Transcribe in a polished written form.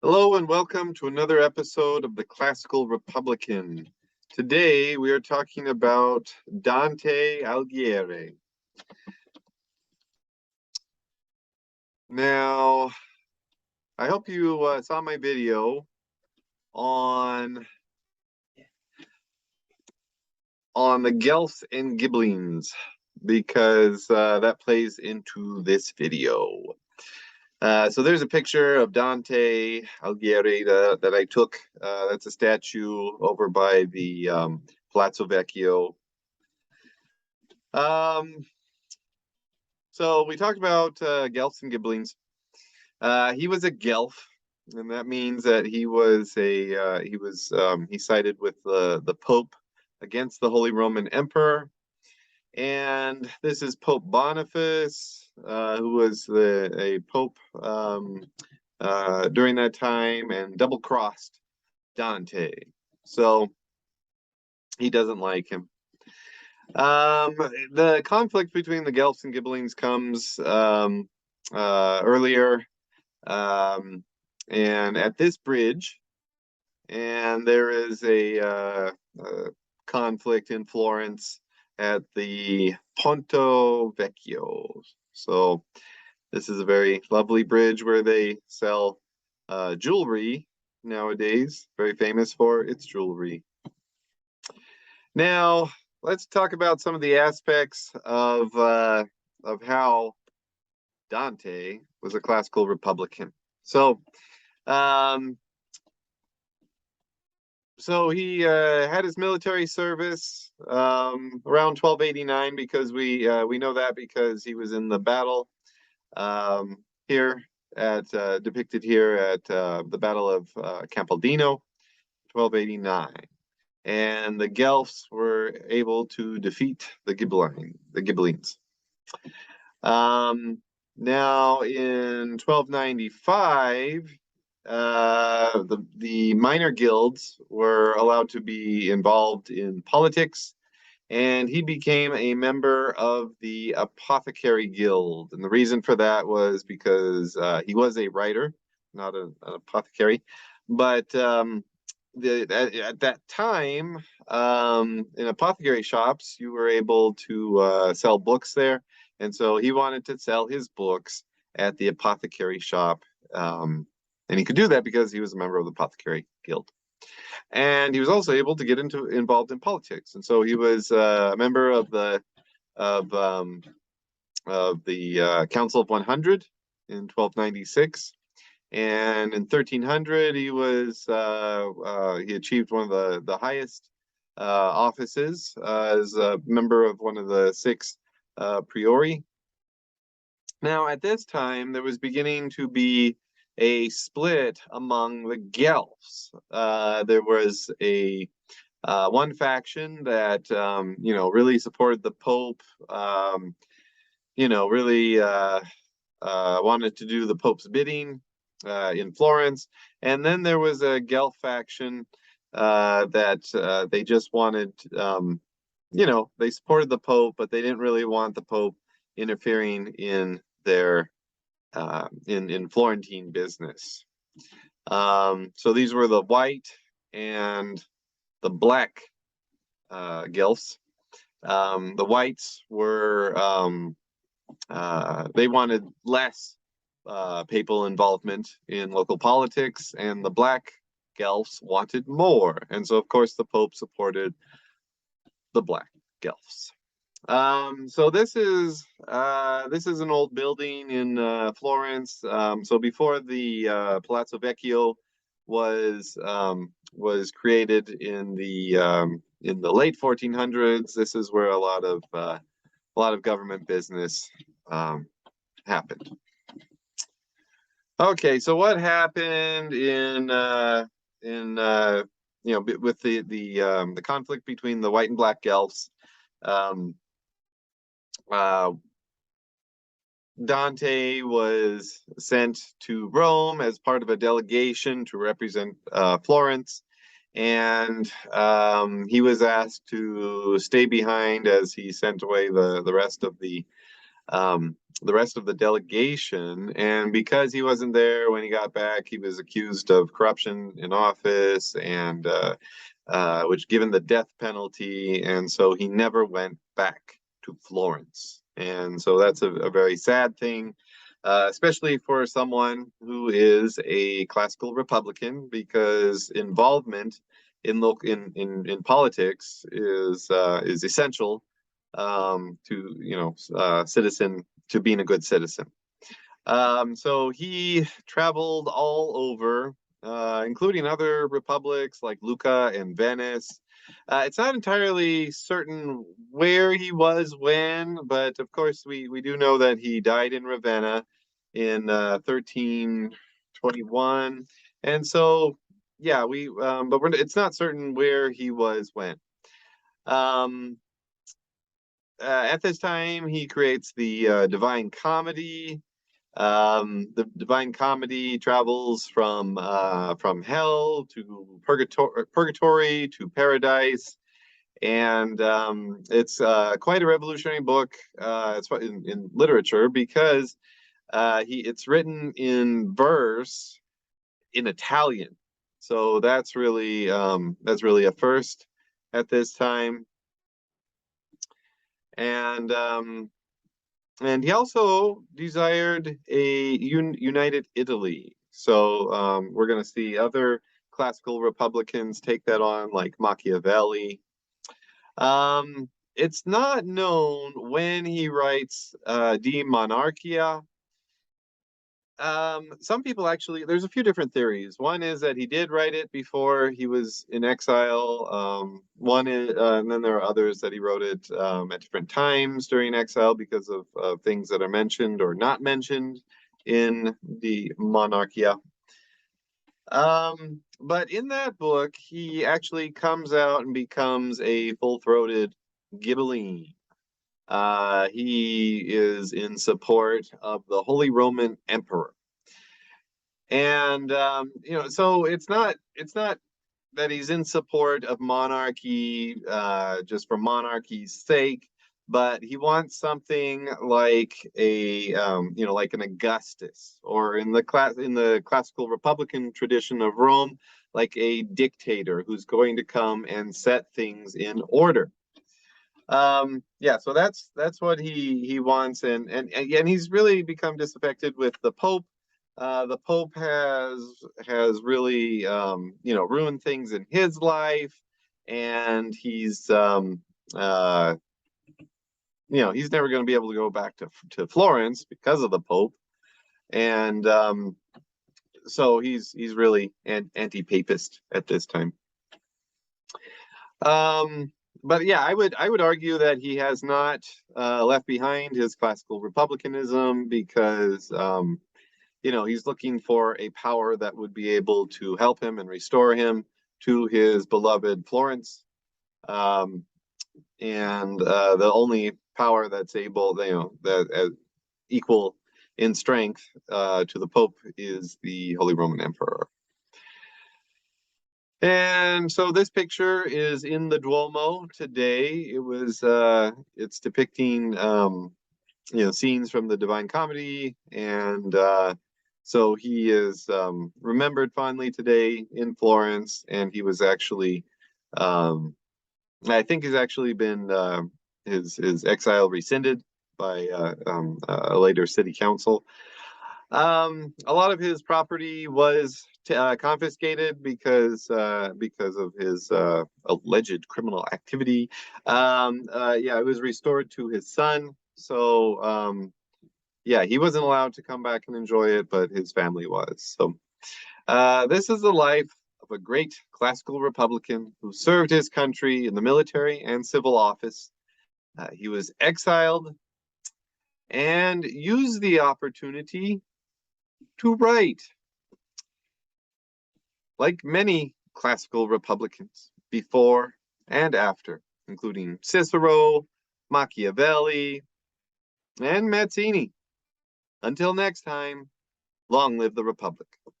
Hello and welcome to another episode of the Classical Republican. Today we are talking about Dante Alighieri. Now, I hope you saw my video on the Guelphs and Gibellines because that plays into this video. So there's a picture of Dante Alighieri that I took. That's a statue over by the Palazzo Vecchio. So we talked about Guelphs and Gibellines. He was a Guelph, and that means that he sided with the Pope against the Holy Roman Emperor. And this is Pope Boniface, who was a pope during that time and double-crossed Dante. So he doesn't like him. The conflict between the Guelphs and Gibellines comes earlier, and at this bridge, and there is a conflict in Florence at the Ponto Vecchio. So this is a very lovely bridge where they sell jewelry nowadays, very famous for its jewelry. Now, let's talk about some of the aspects of how Dante was a classical Republican. So he had his military service around 1289 because we know that because he was in the battle here depicted here at the Battle of Campaldino, 1289. And the Guelphs were able to defeat the Ghibellines. Now in 1295, the minor guilds were allowed to be involved in politics, and he became a member of the Apothecary Guild. And the reason for that was because he was a writer, not an apothecary, but at that time, in apothecary shops, you were able to sell books there. And so he wanted to sell his books at the apothecary shop. And he could do that because he was a member of the Apothecary Guild. And he was also able to get involved in politics. And so he was a member of the Council of 100 in 1296. And in 1300, he achieved one of the highest offices as a member of one of the 6 priori. Now, at this time, there was beginning to be a split among the Guelphs. There was a one faction that really supported the Pope, really wanted to do the Pope's bidding in Florence, and then there was a Guelph faction that they just wanted, they supported the Pope, but they didn't really want the Pope interfering in their in Florentine business. So these were the white and the black Guelphs. The whites were they wanted less papal involvement in local politics, and the black Guelphs wanted more. And so, of course, the Pope supported the black Guelphs. So this is an old building in Florence. So before the Palazzo Vecchio was created in the late 1400s, this is where a lot of government business happened. Okay, so what happened with the conflict between the white and black Guelphs? Dante was sent to Rome as part of a delegation to represent Florence, and he was asked to stay behind as he sent away the rest of the the rest of the delegation. And because he wasn't there when he got back, he was accused of corruption in office and which given the death penalty. And so he never went back to Florence. And so that's a very sad thing, especially for someone who is a classical Republican, because involvement in politics is essential to citizen to being a good citizen. So he traveled all over, including other republics like Lucca and Venice. It's not entirely certain where he was when, but of course we do know that he died in Ravenna in 1321, and so yeah, it's not certain where he was when. Um, at this time, he creates the Divine Comedy. The Divine Comedy travels from hell to purgatory to paradise, and it's quite a revolutionary book. It's in literature because it's written in verse in Italian, so that's really a first at this time, and he also desired a united Italy. So we're going to see other classical Republicans take that on, like Machiavelli. It's not known when he writes De Monarchia. Some people actually, there's a few different theories. One is that he did write it before he was in exile. One is, and then there are others that he wrote it at different times during exile because of things that are mentioned or not mentioned in the Monarchia. But in that book, he actually comes out and becomes a full-throated Ghibelline. He is in support of the Holy Roman Emperor. And so it's not that he's in support of monarchy just for monarchy's sake, but he wants something like like an Augustus, or in the classical Republican tradition of Rome, like a dictator who's going to come and set things in order. So that's what he wants, and he's really become disaffected with the Pope. The Pope has really ruined things in his life, and he's he's never going to be able to go back to Florence because of the Pope, and so he's really anti-papist at this time. But yeah, I would argue that he has not left behind his classical republicanism, because he's looking for a power that would be able to help him and restore him to his beloved Florence. And the only power that's able, that equal in strength to the Pope is the Holy Roman Emperor. And so this picture is in the Duomo today. It's depicting scenes from the Divine Comedy, and so he is remembered fondly today in Florence. And he was actually, I think, he's actually been his exile rescinded by a later city council. A lot of his property was confiscated because of his alleged criminal activity. It was restored to his son. So he wasn't allowed to come back and enjoy it, but his family was. So this is the life of a great classical Republican who served his country in the military and civil office. He was exiled and used the opportunity to write. Like many classical Republicans before and after, including Cicero, Machiavelli, and Mazzini. Until next time, long live the Republic.